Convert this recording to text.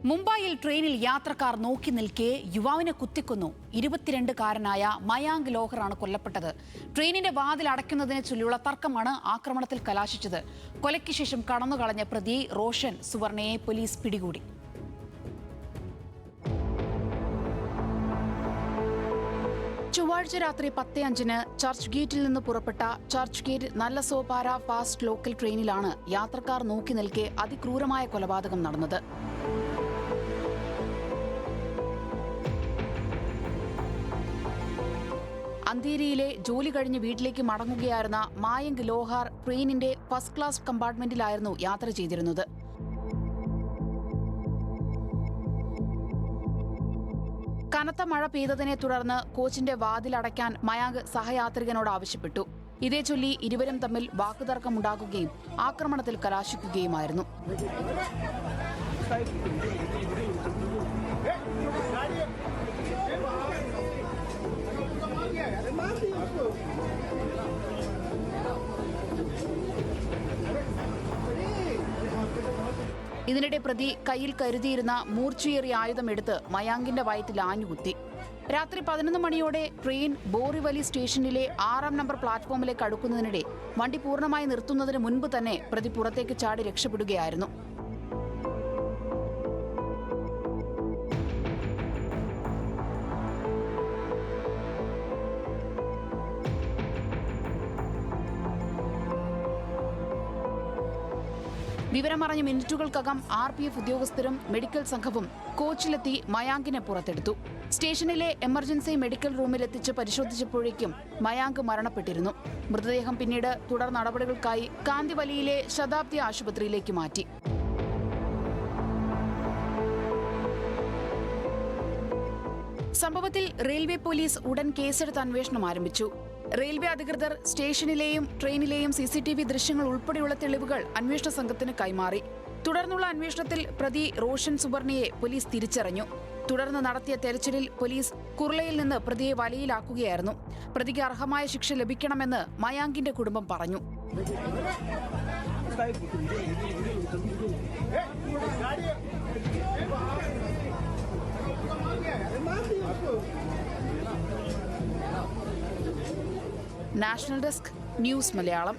മുംബൈയിൽ ട്രെയിനിൽ യാത്രക്കാർ നോക്കി നിൽക്കെ യുവാവിനെ കുത്തിക്കൊന്നു. 22-കാരനായ മയാങ്ക് ലോഹറാണ് കൊല്ലപ്പെട്ടത്. ട്രെയിനിന്റെ വാതിൽ അടയ്ക്കുന്നതിനെ ചൊല്ലിയുള്ള തർക്കമാണ് ആക്രമണത്തിൽ കലാശിച്ചത്. കൊലയ്ക്ക് ശേഷം കടന്നുകളഞ്ഞ പ്രതി റോഷൻ സുവർണയെ പോലീസ് പിടികൂടി. ചൊവ്വാഴ്ച രാത്രി 10:05 ചർച്ച് ഗേറ്റിൽ നിന്ന് പുറപ്പെട്ട ചർച്ച് ഗേറ്റ് നല്ലസോപാര ഫാസ്റ്റ് ലോക്കൽ ട്രെയിനിലാണ് യാത്രക്കാർ നോക്കി നിൽക്കെ അതിക്രൂരമായ കൊലപാതകം നടന്നത്. അന്തേരിയിലെ ജോലി കഴിഞ്ഞ് വീട്ടിലേക്ക് മടങ്ങുകയായിരുന്ന മയാങ്ക് ലോഹർ ട്രെയിനിന്റെ ഫസ്റ്റ് ക്ലാസ് കമ്പാർട്ട്മെന്റിലായിരുന്നു യാത്ര ചെയ്തിരുന്നത്. കനത്ത മഴ പെയ്തതിനെ തുടർന്ന് കോച്ചിന്റെ വാതിലടയ്ക്കാൻ മയാങ്ക് സഹയാത്രികനോട് ആവശ്യപ്പെട്ടു. ഇതേ ചൊല്ലി ഇരുവരും തമ്മിൽ വാക്കുതർക്കമുണ്ടാകുകയും ആക്രമണത്തിൽ കലാശിക്കുകയുമായിരുന്നു. ഇതിനിടെ പ്രതി കയ്യിൽ കരുതിയിരുന്ന മൂർച്ചയേറിയ ആയുധമെടുത്ത് മയാങ്കിന്റെ വയറ്റിൽ ആഞ്ഞുകുത്തി. രാത്രി 11 മണിയോടെ ട്രെയിൻ ബോറിവലി സ്റ്റേഷനിലെ 6-ാം നമ്പർ പ്ലാറ്റ്ഫോമിലേക്ക് അടുക്കുന്നതിനിടെ വണ്ടി പൂർണ്ണമായി നിർത്തുന്നതിന് മുൻപ് തന്നെ പ്രതി പുറത്തേക്ക് ചാടി രക്ഷപ്പെടുകയായിരുന്നു. വിവരമറിഞ്ഞ മിനിറ്റുകൾക്കകം RPF ഉദ്യോഗസ്ഥരും മെഡിക്കൽ സംഘവും കോച്ചിലെത്തി മയാങ്കിനെ പുറത്തെടുത്തു. സ്റ്റേഷനിലെ എമർജൻസി മെഡിക്കൽ റൂമിലെത്തിച്ച് പരിശോധിച്ചപ്പോഴേക്കും മയാങ്ക് മരണപ്പെട്ടിരുന്നു. മൃതദേഹം പിന്നീട് തുടർ നടപടികൾക്കായി കാന്തിവലിയിലെ ശതാബ്ദി ആശുപത്രിയിലേക്ക് മാറ്റി. സംഭവത്തിൽ റെയിൽവേ പോലീസ് ഉടൻ കേസെടുത്ത് അന്വേഷണം ആരംഭിച്ചു. റെയിൽവേ അധികൃതർ സ്റ്റേഷനിലെയും ട്രെയിനിലെയും CCTV ദൃശ്യങ്ങൾ ഉൾപ്പെടെയുള്ള തെളിവുകൾ അന്വേഷണ സംഘത്തിന് കൈമാറി. തുടർന്നുള്ള അന്വേഷണത്തിൽ പ്രതി റോഷൻ സുവർണയെ പോലീസ് തിരിച്ചറിഞ്ഞു. തുടർന്ന് നടത്തിയ തെരച്ചിലിൽ പോലീസ് കുർളയിൽ നിന്ന് പ്രതിയെ വലയിലാക്കുകയായിരുന്നു. പ്രതിക്ക് അർഹമായ ശിക്ഷ ലഭിക്കണമെന്ന് മയാങ്കിന്റെ കുടുംബം പറഞ്ഞു. National desk news Malayalam.